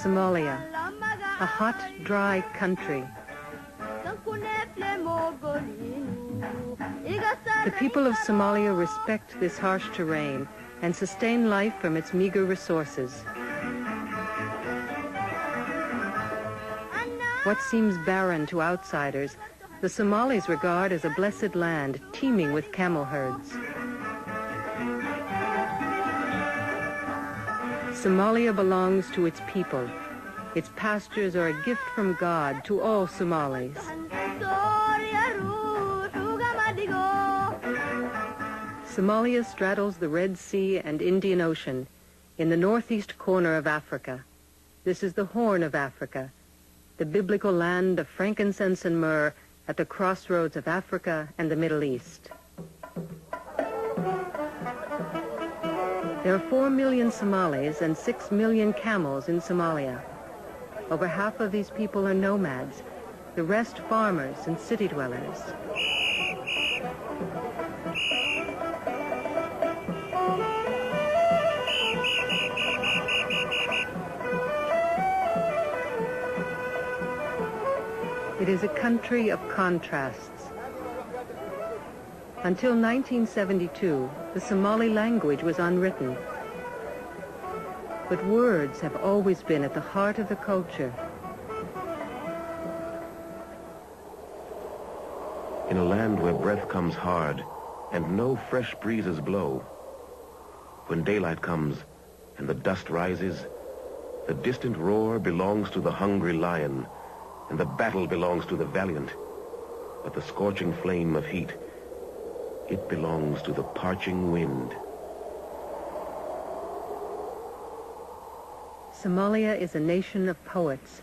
Somalia, a hot, dry country. The people of Somalia respect this harsh terrain and sustain life from its meager resources. What seems barren to outsiders, the Somalis regard as a blessed land teeming with camel herds. Somalia belongs to its people. Its pastures are a gift from God to all Somalis. Somalia straddles the Red Sea and Indian Ocean in the northeast corner of Africa. This is the Horn of Africa, the biblical land of frankincense and myrrh at the crossroads of Africa and the Middle East. There are 4 million Somalis and 6 million camels in Somalia. Over half of these people are nomads, the rest farmers and city dwellers. It is a country of contrasts. Until 1972, the Somali language was unwritten. But words have always been at the heart of the culture. In a land where breath comes hard and no fresh breezes blow, when daylight comes and the dust rises, the distant roar belongs to the hungry lion, and the battle belongs to the valiant. But the scorching flame of heat, it belongs to the parching wind. Somalia is a nation of poets.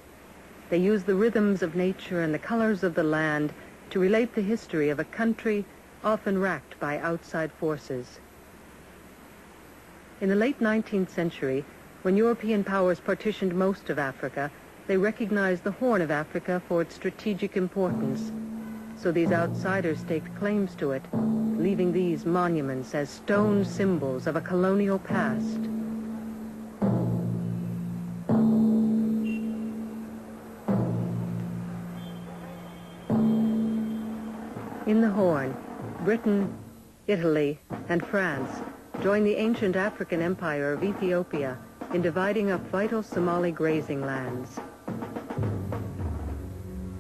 They use the rhythms of nature and the colors of the land to relate the history of a country often racked by outside forces. In the late 19th century, when European powers partitioned most of Africa, they recognized the Horn of Africa for its strategic importance. So these outsiders staked claims to it, leaving these monuments as stone symbols of a colonial past. In the Horn, Britain, Italy, and France joined the ancient African empire of Ethiopia in dividing up vital Somali grazing lands.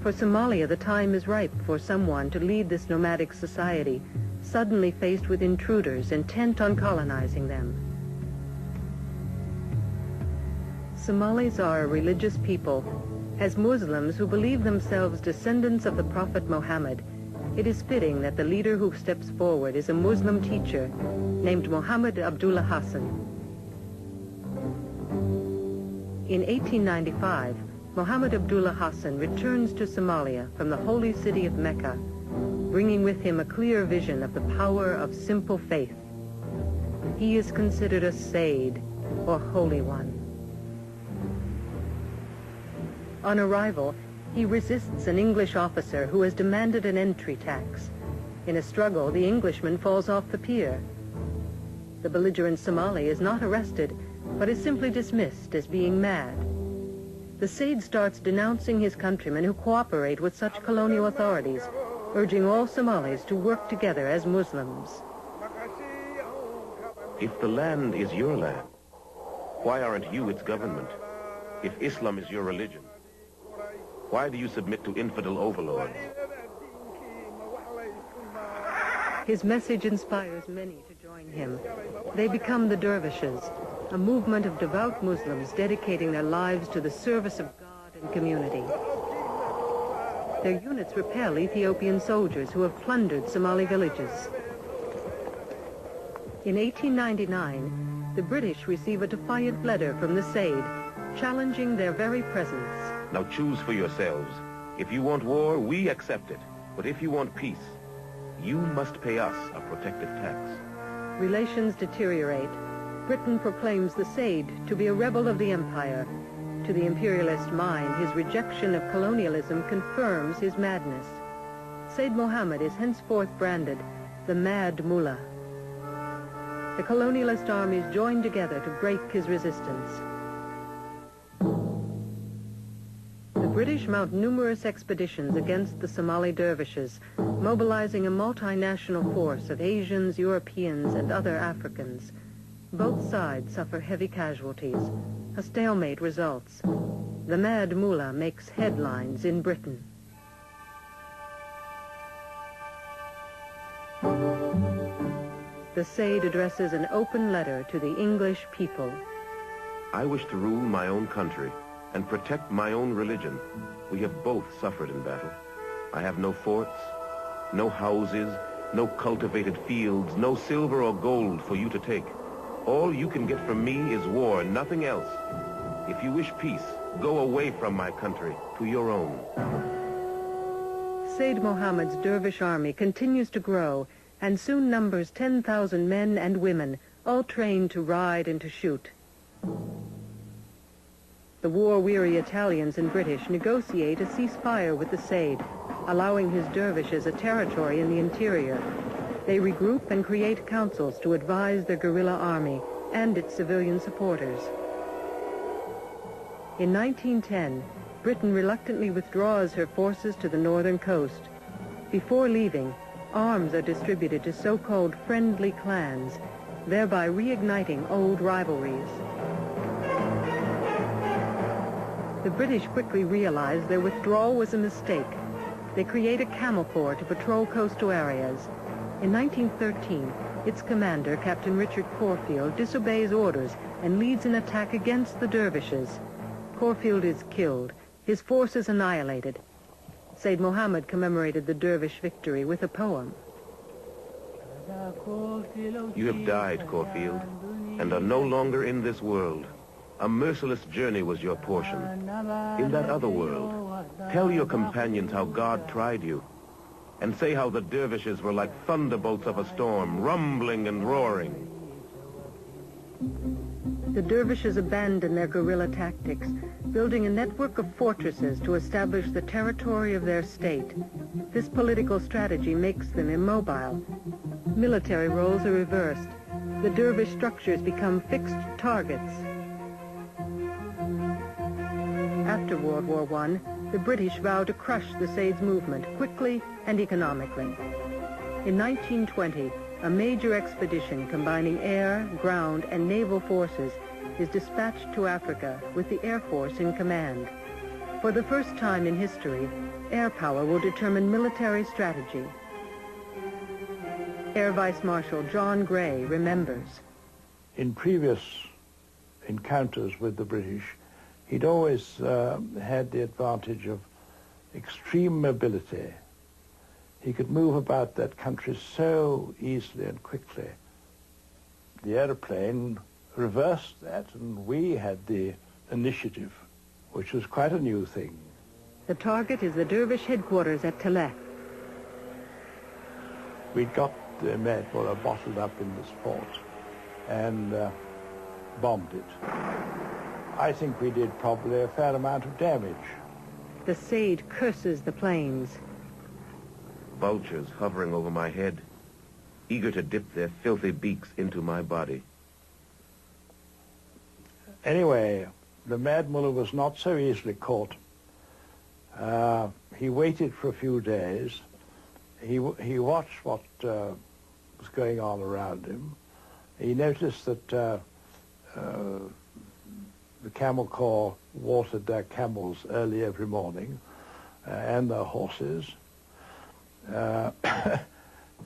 For Somalia, the time is ripe for someone to lead this nomadic society, suddenly faced with intruders intent on colonizing them. Somalis are a religious people. As Muslims who believe themselves descendants of the Prophet Muhammad, it is fitting that the leader who steps forward is a Muslim teacher named Muhammad Abdullah Hassan. In 1895, Muhammad Abdullah Hassan returns to Somalia from the holy city of Mecca, bringing with him a clear vision of the power of simple faith. He is considered a Sayyid, or Holy One. On arrival, he resists an English officer who has demanded an entry tax. In a struggle, the Englishman falls off the pier. The belligerent Somali is not arrested, but is simply dismissed as being mad. The Sayyid starts denouncing his countrymen who cooperate with such colonial authorities, urging all Somalis to work together as Muslims. If the land is your land, why aren't you its government? If Islam is your religion, why do you submit to infidel overlords? His message inspires many to join him. They become the dervishes, a movement of devout Muslims dedicating their lives to the service of God and community. Their units repel Ethiopian soldiers who have plundered Somali villages. In 1899, the British receive a defiant letter from the Sayyid, challenging their very presence. Now choose for yourselves. If you want war, we accept it. But if you want peace, you must pay us a protective tax. Relations deteriorate. Britain proclaims the Sayyid to be a rebel of the empire. To the imperialist mind, his rejection of colonialism confirms his madness. Sayyid Mohammed is henceforth branded the Mad Mullah. The colonialist armies join together to break his resistance. British mount numerous expeditions against the Somali dervishes, mobilizing a multinational force of Asians, Europeans, and other Africans. Both sides suffer heavy casualties. A stalemate results. The Mad Mullah makes headlines in Britain. The Sayyid addresses an open letter to the English people. I wish to rule my own country and protect my own religion. We have both suffered in battle. I have no forts, no houses, no cultivated fields, no silver or gold for you to take. All you can get from me is war, nothing else. If you wish peace, go away from my country to your own. Sayyid Mohammed's dervish army continues to grow and soon numbers 10,000 men and women, all trained to ride and to shoot. The war-weary Italians and British negotiate a ceasefire with the Sayyid, allowing his dervishes a territory in the interior. They regroup and create councils to advise their guerrilla army and its civilian supporters. In 1910, Britain reluctantly withdraws her forces to the northern coast. Before leaving, arms are distributed to so-called friendly clans, thereby reigniting old rivalries. The British quickly realize their withdrawal was a mistake. They create a camel corps to patrol coastal areas. In 1913, its commander, Captain Richard Corfield, disobeys orders and leads an attack against the dervishes. Corfield is killed, his forces annihilated. Sayyid Mohammed commemorated the dervish victory with a poem. You have died, Corfield, and are no longer in this world. A merciless journey was your portion. In that other world, tell your companions how God tried you, and say how the dervishes were like thunderbolts of a storm, rumbling and roaring. The dervishes abandon their guerrilla tactics, building a network of fortresses to establish the territory of their state. This political strategy makes them immobile. Military roles are reversed. The dervish structures become fixed targets. After World War I, the British vow to crush the Sayyid's movement quickly and economically. In 1920, a major expedition combining air, ground, and naval forces is dispatched to Africa with the Air Force in command. For the first time in history, air power will determine military strategy. Air Vice Marshal John Gray remembers. In previous encounters with the British, he'd always had the advantage of extreme mobility. He could move about that country so easily and quickly. The aeroplane reversed that, and we had the initiative, which was quite a new thing. The target is the dervish headquarters at Taleh. We'd got the Medwala bottled up in this fort and bombed it. I think we did probably a fair amount of damage. The Sayyid curses the planes. Vultures hovering over my head, eager to dip their filthy beaks into my body. Anyway, the Mad Mullah was not so easily caught. He waited for a few days. He watched what was going on around him. He noticed that the Camel Corps watered their camels early every morning, and their horses.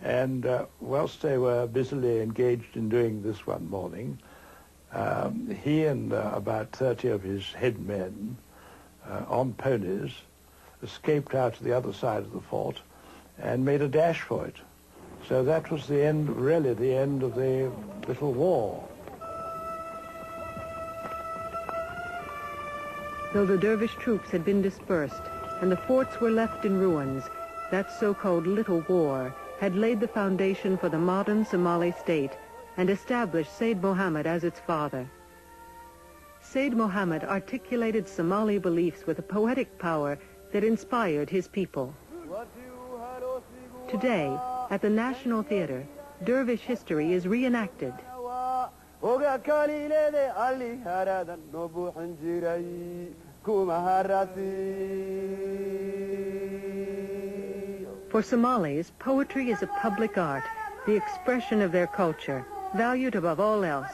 And whilst they were busily engaged in doing this one morning, he and about 30 of his head men on ponies escaped out to the other side of the fort and made a dash for it. So that was the end, really the end of the little war. Though the dervish troops had been dispersed and the forts were left in ruins, that so-called Little War had laid the foundation for the modern Somali state and established Sayyid Mohammed as its father. Sayyid Mohammed articulated Somali beliefs with a poetic power that inspired his people. Today, at the National Theatre, dervish history is reenacted. For Somalis, poetry is a public art, the expression of their culture, valued above all else.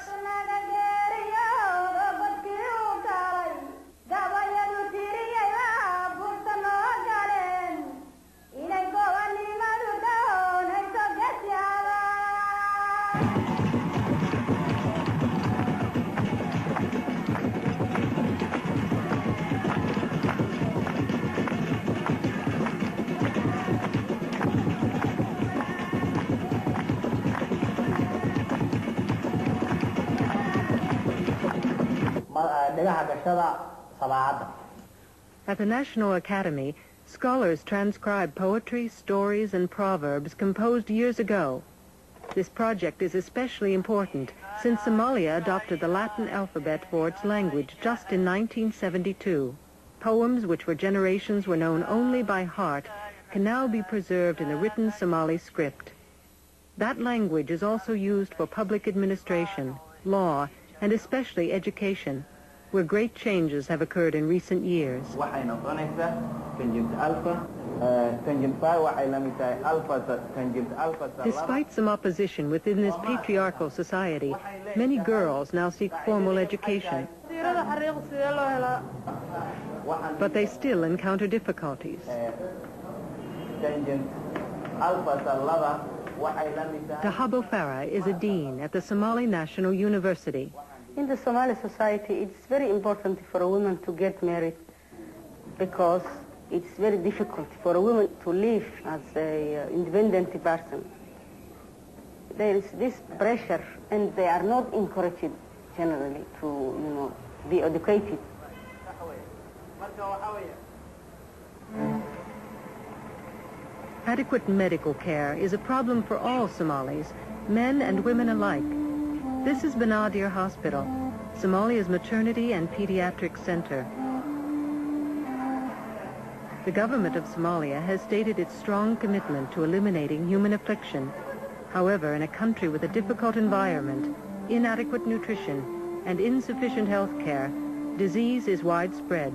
At the National Academy, scholars transcribe poetry, stories, and proverbs composed years ago. This project is especially important since Somalia adopted the Latin alphabet for its language just in 1972. Poems which for generations were known only by heart can now be preserved in the written Somali script. That language is also used for public administration, law, and especially education, where great changes have occurred in recent years. Despite some opposition within this patriarchal society, many girls now seek formal education. But they still encounter difficulties. Tahabo Farah is a dean at the Somali National University. In the Somali society, it's very important for a woman to get married because it's very difficult for a woman to live as an independent person. There is this pressure, and they are not encouraged generally to, be educated. Adequate medical care is a problem for all Somalis, men and women alike. This is Banaadir Hospital, Somalia's maternity and pediatric center. The government of Somalia has stated its strong commitment to eliminating human affliction. However, in a country with a difficult environment, inadequate nutrition, and insufficient health care, disease is widespread.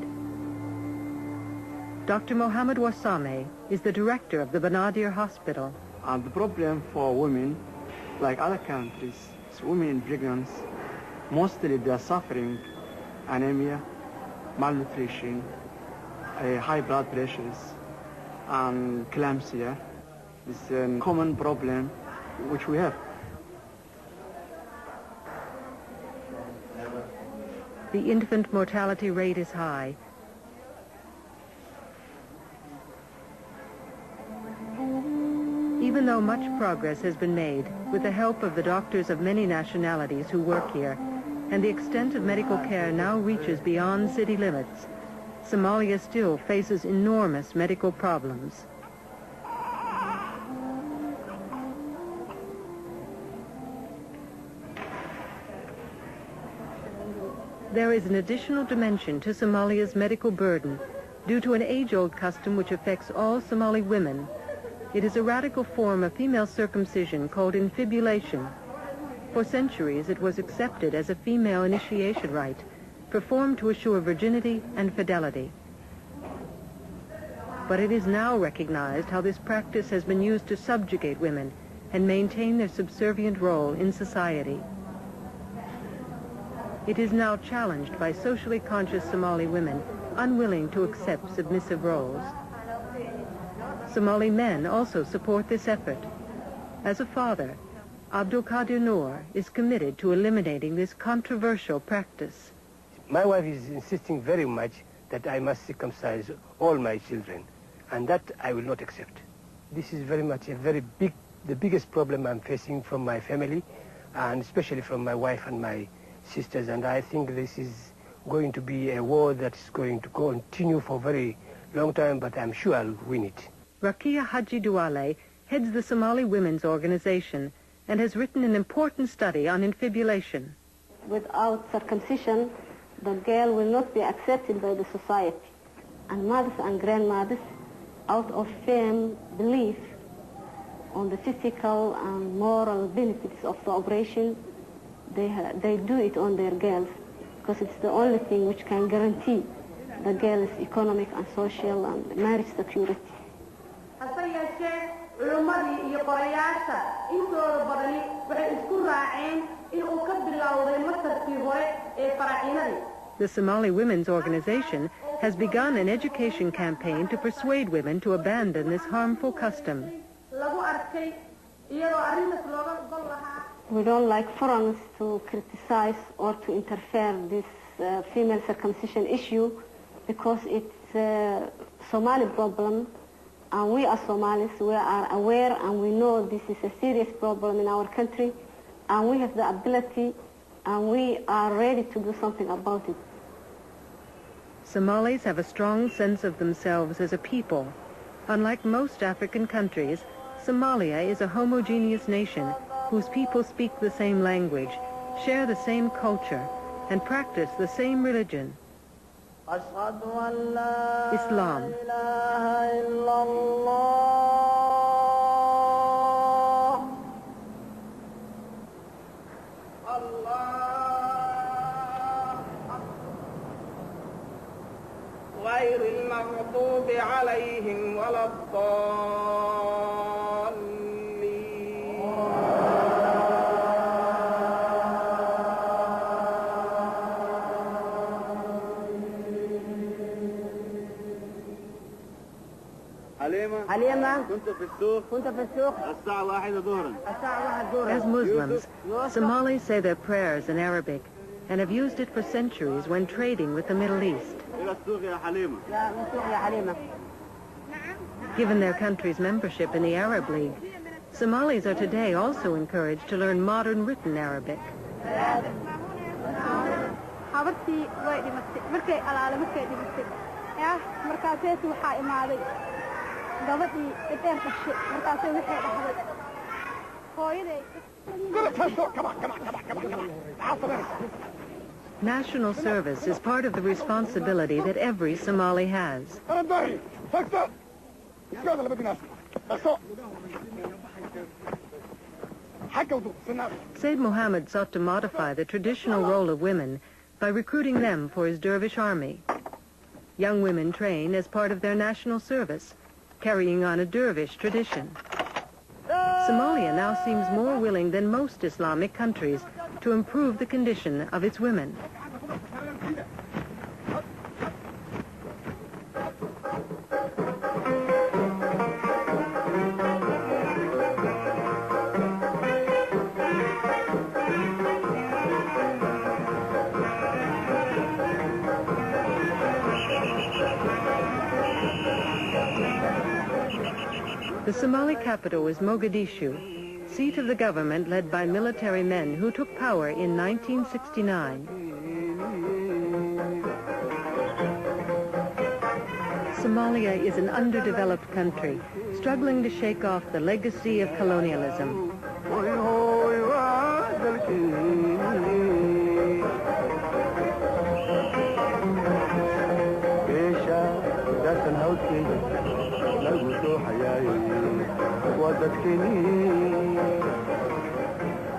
Dr. Mohammed Wassame is the director of the Banaadir Hospital. The problem for women, like other countries, women in pregnancy, mostly they are suffering anemia, malnutrition, high blood pressures, and eclampsia. This is a common problem which we have. The infant mortality rate is high. Even though much progress has been made with the help of the doctors of many nationalities who work here, and the extent of medical care now reaches beyond city limits, Somalia still faces enormous medical problems. There is an additional dimension to Somalia's medical burden due to an age-old custom which affects all Somali women. It is a radical form of female circumcision called infibulation. For centuries, it was accepted as a female initiation rite, performed to assure virginity and fidelity. But it is now recognized how this practice has been used to subjugate women and maintain their subservient role in society. It is now challenged by socially conscious Somali women unwilling to accept submissive roles. Somali men also support this effort. As a father, Abdul Qadir Noor is committed to eliminating this controversial practice. My wife is insisting very much that I must circumcise all my children, and that I will not accept. This is very much the biggest problem I'm facing from my family, and especially from my wife and my sisters, and I think this is going to be a war that's going to continue for a very long time, but I'm sure I'll win it. Rakia Haji Duale heads the Somali Women's Organization and has written an important study on infibulation. Without circumcision, the girl will not be accepted by the society. And mothers and grandmothers, out of firm belief on the physical and moral benefits of the operation, they do it on their girls because it's the only thing which can guarantee the girls' economic and social and marriage security. The Somali Women's Organization has begun an education campaign to persuade women to abandon this harmful custom. We don't like foreigners to criticize or to interfere in this female circumcision issue because it's a Somali problem, and we as Somalis, we are aware and we know this is a serious problem in our country, and we have the ability and we are ready to do something about it. Somalis have a strong sense of themselves as a people. Unlike most African countries, Somalia is a homogeneous nation whose people speak the same language, share the same culture, and practice the same religion, Islam. غير المغضوب عليهم ولا الضالين. حليمة كنت في السوق الساعة 1 ظهرا. As Muslims, Somalis say their prayers in Arabic and have used it for centuries when trading with the Middle East. Given their country's membership in the Arab League, Somalis are today also encouraged to learn modern written Arabic. National service is part of the responsibility that every Somali has. Said Mohammed sought to modify the traditional role of women by recruiting them for his dervish army. Young women train as part of their national service, carrying on a dervish tradition. Somalia now seems more willing than most Islamic countries to improve the condition of its women. The Somali capital is Mogadishu, seat of the government led by military men who took power in 1969. Somalia is an underdeveloped country, struggling to shake off the legacy of colonialism.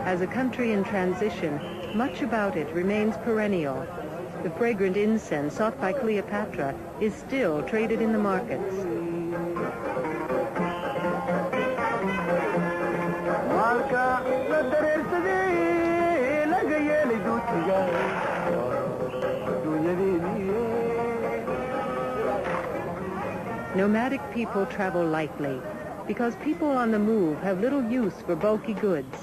As a country in transition, much about it remains perennial. The fragrant incense sought by Cleopatra is still traded in the markets. Nomadic people travel lightly because people on the move have little use for bulky goods.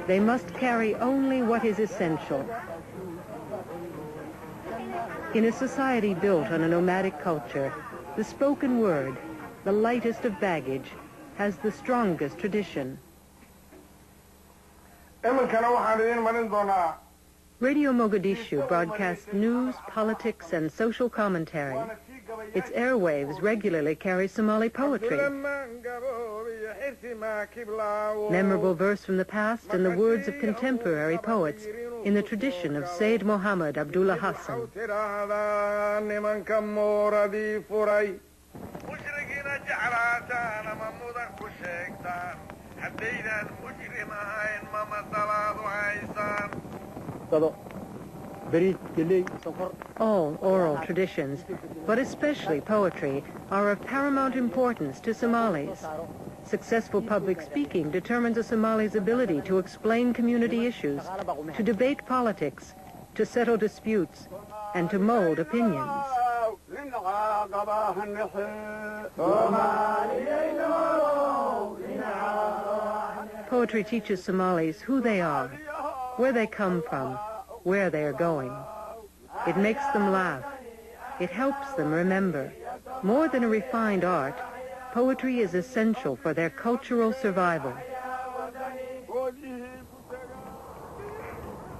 They must carry only what is essential. In a society built on a nomadic culture, the spoken word, the lightest of baggage, has the strongest tradition. Radio Mogadishu broadcasts news, politics, and social commentary. Its airwaves regularly carry Somali poetry. Memorable verse from the past and the words of contemporary poets in the tradition of Sayyid Muhammad Abdullah Hassan. All oral traditions, but especially poetry, are of paramount importance to Somalis. Successful public speaking determines a Somali's ability to explain community issues, to debate politics, to settle disputes, and to mold opinions. Poetry teaches Somalis who they are, where they come from, where they are going. It makes them laugh. It helps them remember. More than a refined art, poetry is essential for their cultural survival.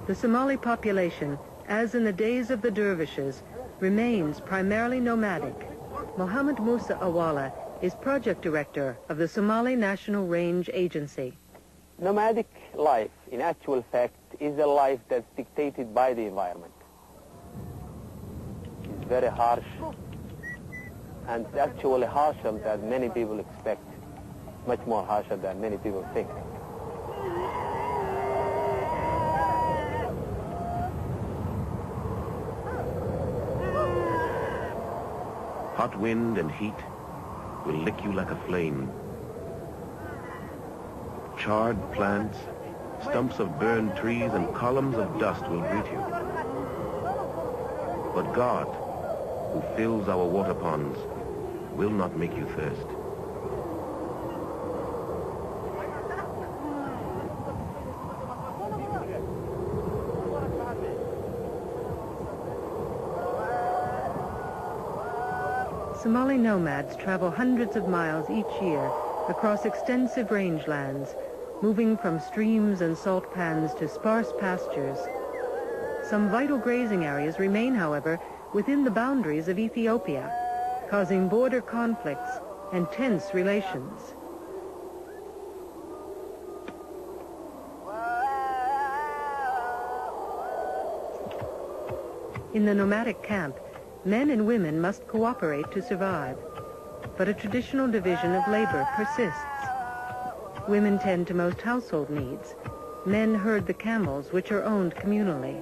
The Somali population, as in the days of the dervishes, remains primarily nomadic. Mohammed Musa Awala is project director of the Somali National Range Agency. Nomadic life, in actual fact, is a life that's dictated by the environment. It's very harsh, and it's actually harsher than many people expect, much more harsher than many people think. Hot wind and heat will lick you like a flame. Charred plants, stumps of burned trees, and columns of dust will greet you. But God, who fills our water ponds, will not make you thirst. Somali nomads travel hundreds of miles each year across extensive rangelands, moving from streams and salt pans to sparse pastures. Some vital grazing areas remain, however, within the boundaries of Ethiopia, causing border conflicts and tense relations. In the nomadic camp, men and women must cooperate to survive, but a traditional division of labor persists. Women tend to most household needs. Men herd the camels, which are owned communally.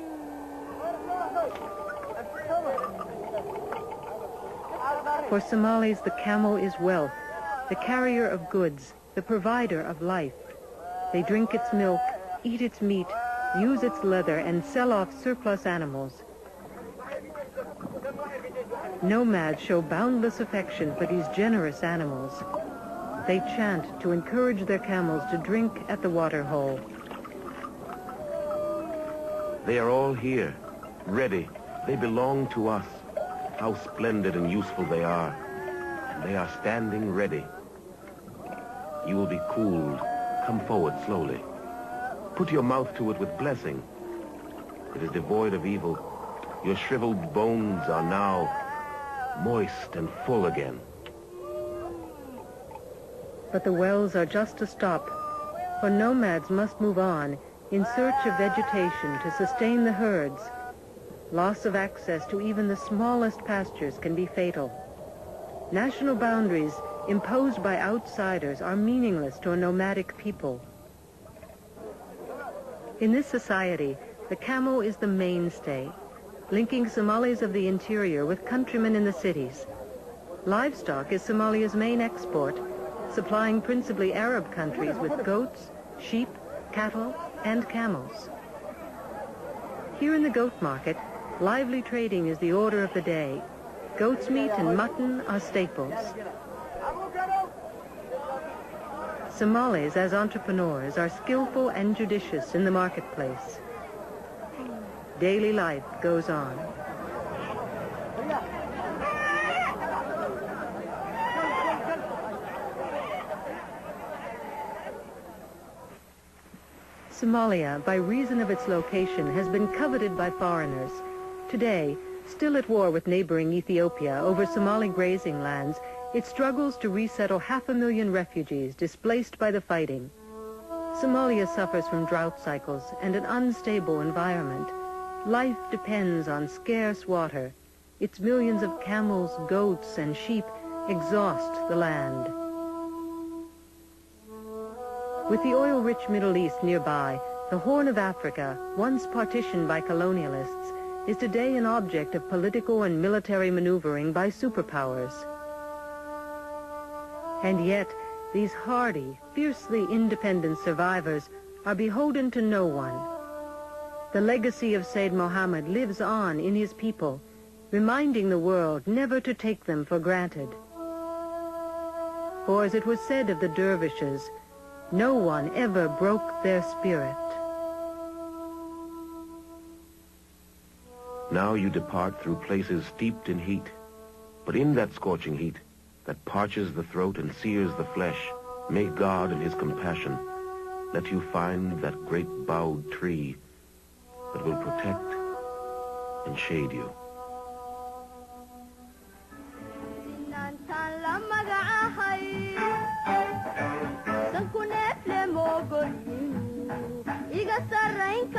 For Somalis, the camel is wealth, the carrier of goods, the provider of life. They drink its milk, eat its meat, use its leather, and sell off surplus animals. Nomads show boundless affection for these generous animals. They chant to encourage their camels to drink at the water hole. They are all here, ready. They belong to us. How splendid and useful they are. They are standing ready. You will be cooled. Come forward slowly. Put your mouth to it with blessing. It is devoid of evil. Your shriveled bones are now moist and full again. But the wells are just a stop, for nomads must move on in search of vegetation to sustain the herds. Loss of access to even the smallest pastures can be fatal. National boundaries imposed by outsiders are meaningless to a nomadic people. In this society, the camel is the mainstay, linking Somalis of the interior with countrymen in the cities. Livestock is Somalia's main export, supplying principally Arab countries with goats, sheep, cattle, and camels. Here in the goat market, lively trading is the order of the day. Goat's meat and mutton are staples. Somalis, as entrepreneurs, are skillful and judicious in the marketplace. Daily life goes on. Somalia, by reason of its location, has been coveted by foreigners. Today, still at war with neighboring Ethiopia over Somali grazing lands, it struggles to resettle 500,000 refugees displaced by the fighting. Somalia suffers from drought cycles and an unstable environment. Life depends on scarce water. Its millions of camels, goats, and sheep exhaust the land. With the oil-rich Middle East nearby, the Horn of Africa, once partitioned by colonialists, is today an object of political and military maneuvering by superpowers. And yet, these hardy, fiercely independent survivors are beholden to no one. The legacy of Sayyid Muhammad lives on in his people, reminding the world never to take them for granted. For as it was said of the dervishes, no one ever broke their spirit. Now you depart through places steeped in heat, but in that scorching heat that parches the throat and sears the flesh, may God in his compassion let you find that great bowed tree that will protect and shade you. Iga sarrayn